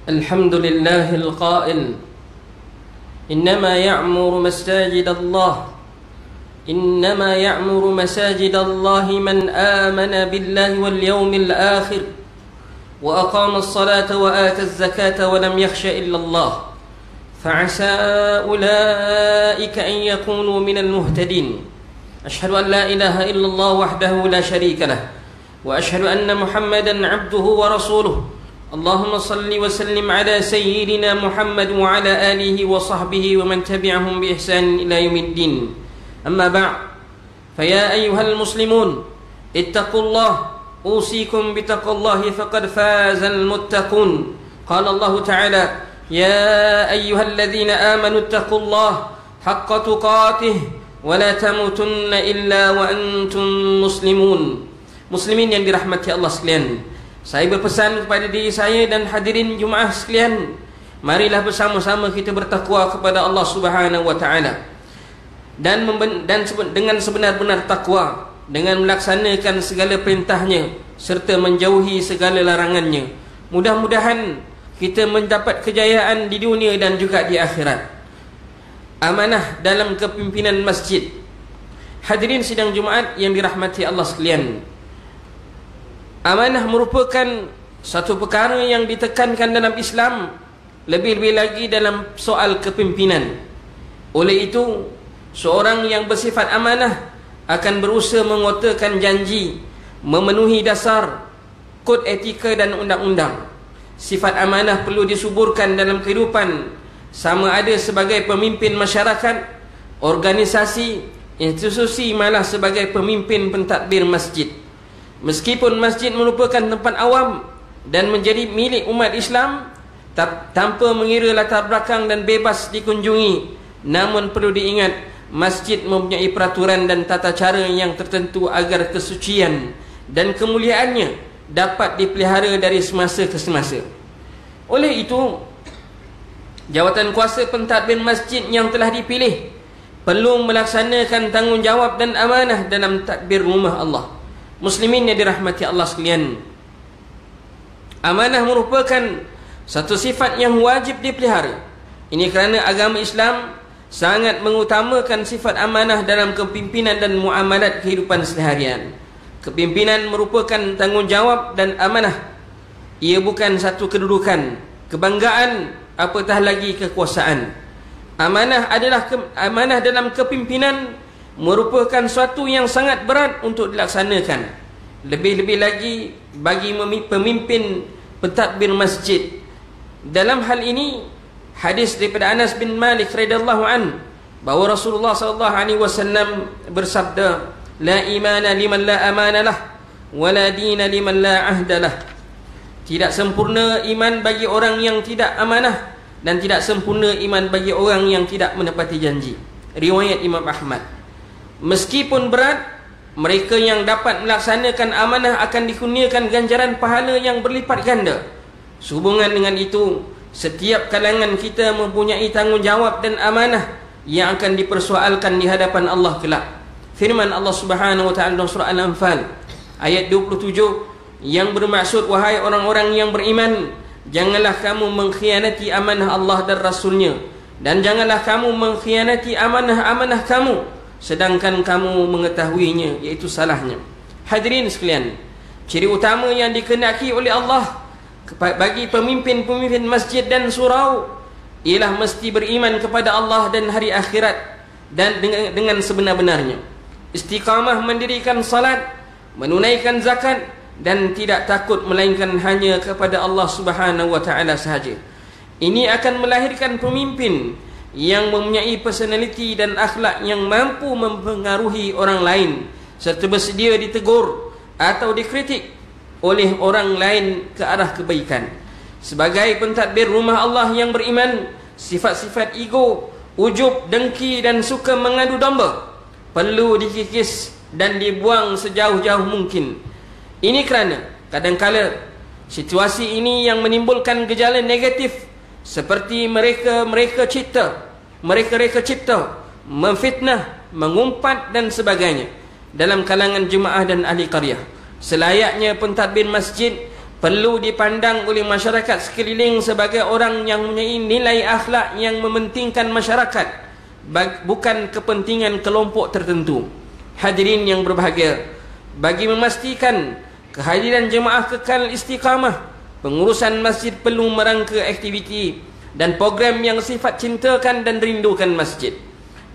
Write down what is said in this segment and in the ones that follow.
الحمد لله القائل إنما يعمر مساجد الله إنما يعمر مساجد الله من آمن بالله واليوم الآخر وأقام الصلاة وآتى الزكاة ولم يخش إلا الله فعسى أولئك أن يكونوا من المهتدين أشهد أن لا إله إلا الله وحده لا شريك له وأشهد أن محمدا عبده ورسوله اللهم صل وسلم على سيدنا محمد وعلى آله وصحبه ومن تبعهم بإحسان إلى يوم الدين أما بعد فيا أيها المسلمون اتقوا الله أوصيكم بتقوى الله فقد فاز المتقون قال الله تعالى يا أيها الذين آمنوا اتقوا الله حق تقاته ولا تموتن إلا وأنتم مسلمون. Muslimin yang dirahmati Allah sekalian, saya berpesan kepada diri saya dan hadirin Jumaah sekalian, marilah bersama-sama kita bertakwa kepada Allah Subhanahu wa taala dan dengan sebenar-benar takwa, dengan melaksanakan segala perintahnya serta menjauhi segala larangannya. Mudah-mudahan kita mendapat kejayaan di dunia dan juga di akhirat. Amanah dalam kepimpinan masjid. Hadirin sidang Jumaat yang dirahmati Allah sekalian, amanah merupakan satu perkara yang ditekankan dalam Islam, lebih-lebih lagi dalam soal kepimpinan. Oleh itu, seorang yang bersifat amanah akan berusaha mengotakan janji, memenuhi dasar kod etika dan undang-undang. Sifat amanah perlu disuburkan dalam kehidupan, sama ada sebagai pemimpin masyarakat, organisasi, institusi, malah sebagai pemimpin pentadbir masjid. Meskipun masjid merupakan tempat awam dan menjadi milik umat Islam tanpa mengira latar belakang dan bebas dikunjungi, namun perlu diingat, masjid mempunyai peraturan dan tata cara yang tertentu agar kesucian dan kemuliaannya dapat dipelihara dari semasa ke semasa. Oleh itu, jawatan kuasa pentadbir masjid yang telah dipilih perlu melaksanakan tanggungjawab dan amanah dalam tadbir rumah Allah. Muslimin yang dirahmati Allah sekalian, amanah merupakan satu sifat yang wajib dipelihara. Ini kerana agama Islam sangat mengutamakan sifat amanah dalam kepimpinan dan muamalat kehidupan seharian. Kepimpinan merupakan tanggungjawab dan amanah. Ia bukan satu kedudukan, kebanggaan, apatah lagi kekuasaan. Amanah dalam kepimpinan merupakan suatu yang sangat berat untuk dilaksanakan, lebih-lebih lagi bagi pemimpin pentadbir masjid. Dalam hal ini, hadis daripada Anas bin Malik radhiyallahu an, bahawa Rasulullah sallallahu alaihi wasallam bersabda, la imana liman la amanalah wa la dina liman la ahdalah. Tidak sempurna iman bagi orang yang tidak amanah, dan tidak sempurna iman bagi orang yang tidak menepati janji. Riwayat Imam Ahmad. Meskipun berat, mereka yang dapat melaksanakan amanah akan dikurniakan ganjaran pahala yang berlipat ganda. Sehubungan dengan itu, setiap kalangan kita mempunyai tanggungjawab dan amanah yang akan dipersoalkan di hadapan Allah kelak. Firman Allah Subhanahu wa taala dalam surah Al-Anfal ayat 27 yang bermaksud, wahai orang-orang yang beriman, janganlah kamu mengkhianati amanah Allah dan Rasulnya, dan janganlah kamu mengkhianati amanah-amanah kamu sedangkan kamu mengetahuinya, iaitu salahnya. Hadirin sekalian, ciri utama yang dikehendaki oleh Allah bagi pemimpin-pemimpin masjid dan surau ialah mesti beriman kepada Allah dan hari akhirat dan dengan sebenar-benarnya, istiqamah mendirikan salat, menunaikan zakat, dan tidak takut melainkan hanya kepada Allah Subhanahu wa taala sahaja. Ini akan melahirkan pemimpin yang mempunyai personaliti dan akhlak yang mampu mempengaruhi orang lain serta bersedia ditegur atau dikritik oleh orang lain ke arah kebaikan. Sebagai pentadbir rumah Allah yang beriman, sifat-sifat ego, ujub, dengki dan suka mengadu domba perlu dikikis dan dibuang sejauh-jauh mungkin. Ini kerana kadang-kala situasi ini yang menimbulkan gejala negatif, seperti mereka cipta, memfitnah, mengumpat dan sebagainya dalam kalangan jemaah dan ahli qaryah. Selayaknya pentadbir masjid perlu dipandang oleh masyarakat sekeliling sebagai orang yang mempunyai nilai akhlak yang mementingkan masyarakat, bukan kepentingan kelompok tertentu. Hadirin yang berbahagia, bagi memastikan kehadiran jemaah kekal istiqamah, pengurusan masjid perlu merangka aktiviti dan program yang sifat cintakan dan rindukan masjid.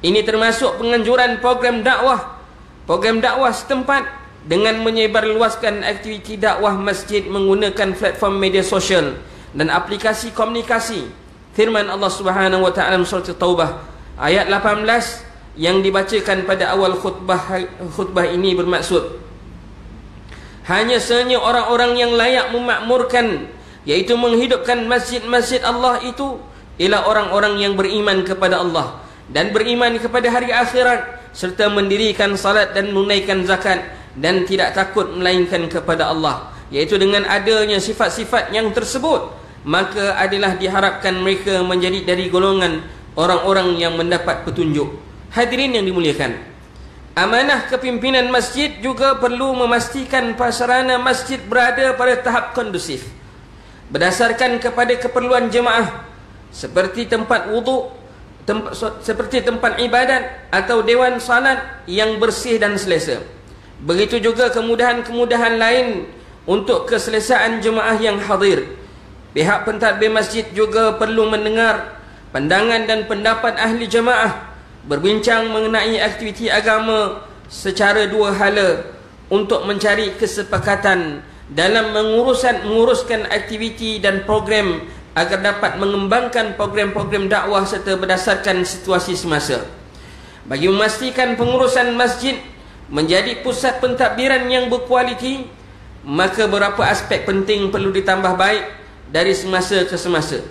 Ini termasuk penganjuran program dakwah setempat dengan menyebarluaskan aktiviti dakwah masjid menggunakan platform media sosial dan aplikasi komunikasi. Firman Allah Subhanahu wa taala surah Taubah ayat 18 yang dibacakan pada awal khutbah ini bermaksud hanya sahaja orang-orang yang layak memakmurkan, yaitu menghidupkan masjid-masjid Allah itu ialah orang-orang yang beriman kepada Allah dan beriman kepada hari akhirat, serta mendirikan salat dan menunaikan zakat, dan tidak takut melainkan kepada Allah. Yaitu dengan adanya sifat-sifat yang tersebut, maka adalah diharapkan mereka menjadi dari golongan orang-orang yang mendapat petunjuk. Hadirin yang dimuliakan, amanah kepimpinan masjid juga perlu memastikan prasarana masjid berada pada tahap kondusif berdasarkan kepada keperluan jemaah, seperti tempat wuduk, seperti tempat ibadat atau dewan salat yang bersih dan selesa. Begitu juga kemudahan-kemudahan lain untuk keselesaan jemaah yang hadir. Pihak pentadbir masjid juga perlu mendengar pandangan dan pendapat ahli jemaah, berbincang mengenai aktiviti agama secara dua hala untuk mencari kesepakatan dalam menguruskan aktiviti dan program agar dapat mengembangkan program-program dakwah serta berdasarkan situasi semasa. Bagi memastikan pengurusan masjid menjadi pusat pentadbiran yang berkualiti, maka beberapa aspek penting perlu ditambah baik dari semasa ke semasa.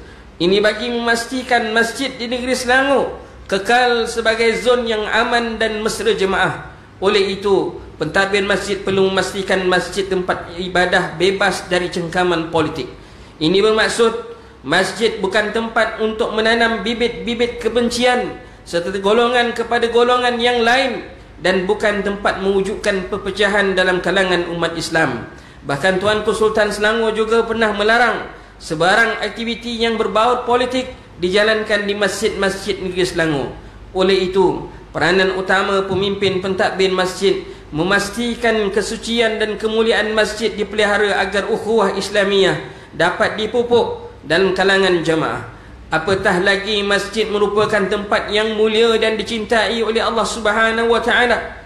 Ini bagi memastikan masjid di negeri Selangor kekal sebagai zon yang aman dan mesra jemaah. Oleh itu, pentadbir masjid perlu memastikan masjid tempat ibadah bebas dari cengkaman politik. Ini bermaksud masjid bukan tempat untuk menanam bibit-bibit kebencian serta golongan kepada golongan yang lain, dan bukan tempat mewujudkan perpecahan dalam kalangan umat Islam. Bahkan Tuanku Sultan Selangor juga pernah melarang sebarang aktiviti yang berbaur politik dijalankan di masjid-masjid negeri Selangor. Oleh itu, peranan utama pemimpin pentadbir masjid memastikan kesucian dan kemuliaan masjid dipelihara agar ukhuwah Islamiyah dapat dipupuk dalam kalangan jemaah. Apatah lagi masjid merupakan tempat yang mulia dan dicintai oleh Allah Subhanahu wa taala.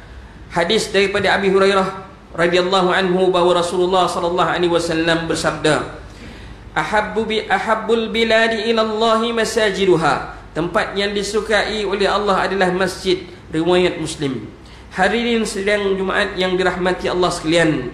Hadis daripada Abi Hurairah radhiyallahu anhu bahawa Rasulullah sallallahu alaihi wasallam bersabda, Ahabbul biladi ila Allah masajiduha. Tempat yang disukai oleh Allah adalah masjid. Riwayat Muslim. Hadirin sidang Jumaat yang dirahmati Allah sekalian,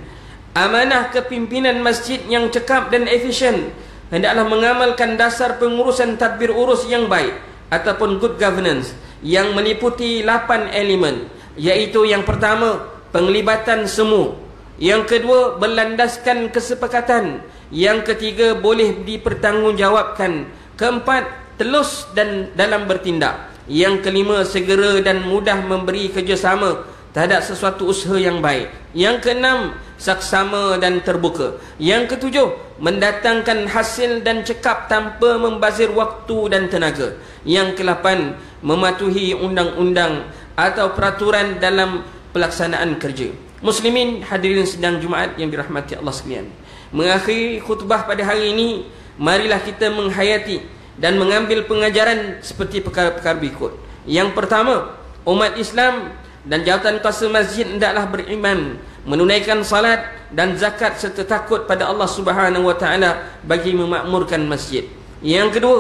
amanah kepimpinan masjid yang cekap dan efisien hendaklah mengamalkan dasar pengurusan tadbir urus yang baik ataupun good governance yang meliputi 8 elemen, iaitu yang pertama, penglibatan semua. Yang kedua, berlandaskan kesepakatan. Yang ketiga, boleh dipertanggungjawabkan. Keempat, telus dan dalam bertindak. Yang kelima, segera dan mudah memberi kerjasama terhadap sesuatu usaha yang baik. Yang keenam, saksama dan terbuka. Yang ketujuh, mendatangkan hasil dan cekap tanpa membazir waktu dan tenaga. Yang kelapan, mematuhi undang-undang atau peraturan dalam pelaksanaan kerja. Muslimin hadirin sidang Jumaat yang dirahmati Allah sekalian, mengakhiri khutbah pada hari ini, marilah kita menghayati dan mengambil pengajaran seperti perkara-perkara berikut. Yang pertama, umat Islam dan jawatan kuasa masjid hendaklah beriman, menunaikan salat dan zakat serta takut pada Allah Subhanahu wa taala bagi memakmurkan masjid. Yang kedua,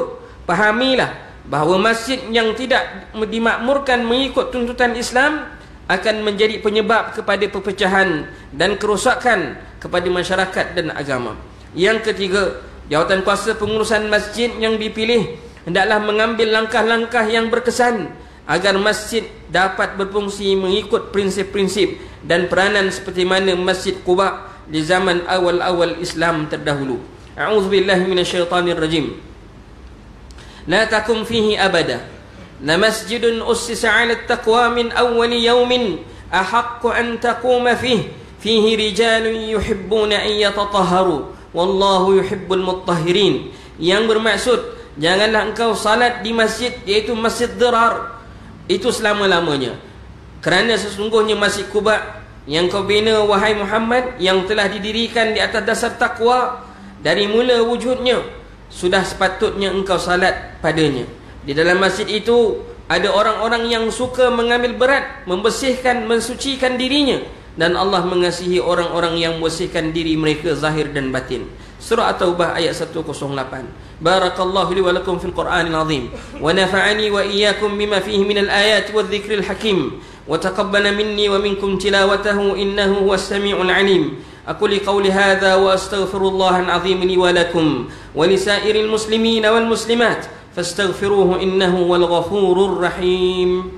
pahamilah bahawa masjid yang tidak dimakmurkan mengikut tuntutan Islam akan menjadi penyebab kepada perpecahan dan kerosakan kepada masyarakat dan agama. Yang ketiga, jawatan kuasa pengurusan masjid yang dipilih hendaklah mengambil langkah-langkah yang berkesan agar masjid dapat berfungsi mengikut prinsip-prinsip dan peranan seperti mana Masjid Quba di zaman awal-awal Islam terdahulu. A'udzubillahi minasyaitanirrajim. La takum fihi abada. لمسجد أسس على التقوى من أول يوم أحق أن تقوم فيه رجال يحبون أن يتطهروا wallahu yuhibbul mutahhirin. Yang bermaksud, janganlah engkau salat di masjid, iaitu Masjid Dirar, itu selama-lamanya. Kerana sesungguhnya Masjid Quba yang kau bina, wahai Muhammad, yang telah didirikan di atas dasar takwa dari mula wujudnya, sudah sepatutnya engkau salat padanya. Di dalam masjid itu ada orang-orang yang suka mengambil berat, membersihkan, mensucikan dirinya, dan Allah mengasihi orang-orang yang membersihkan diri mereka zahir dan batin. Surah At-Taubah ayat 108. Barakallahu li wa lakum fil Qur'anil azim wa nafa'ani wa iyyakum bima fihi minal ayati wadh-dhikril hakim wa taqabbala minni wa minkum tilawatahu innahu huwas samiul alim. Aqulu qawli hadha wa astaghfirullahal azim li wa lakum wa lisairil muslimina wal muslimat fastaghfiruhu innahu wal ghafurur rahim.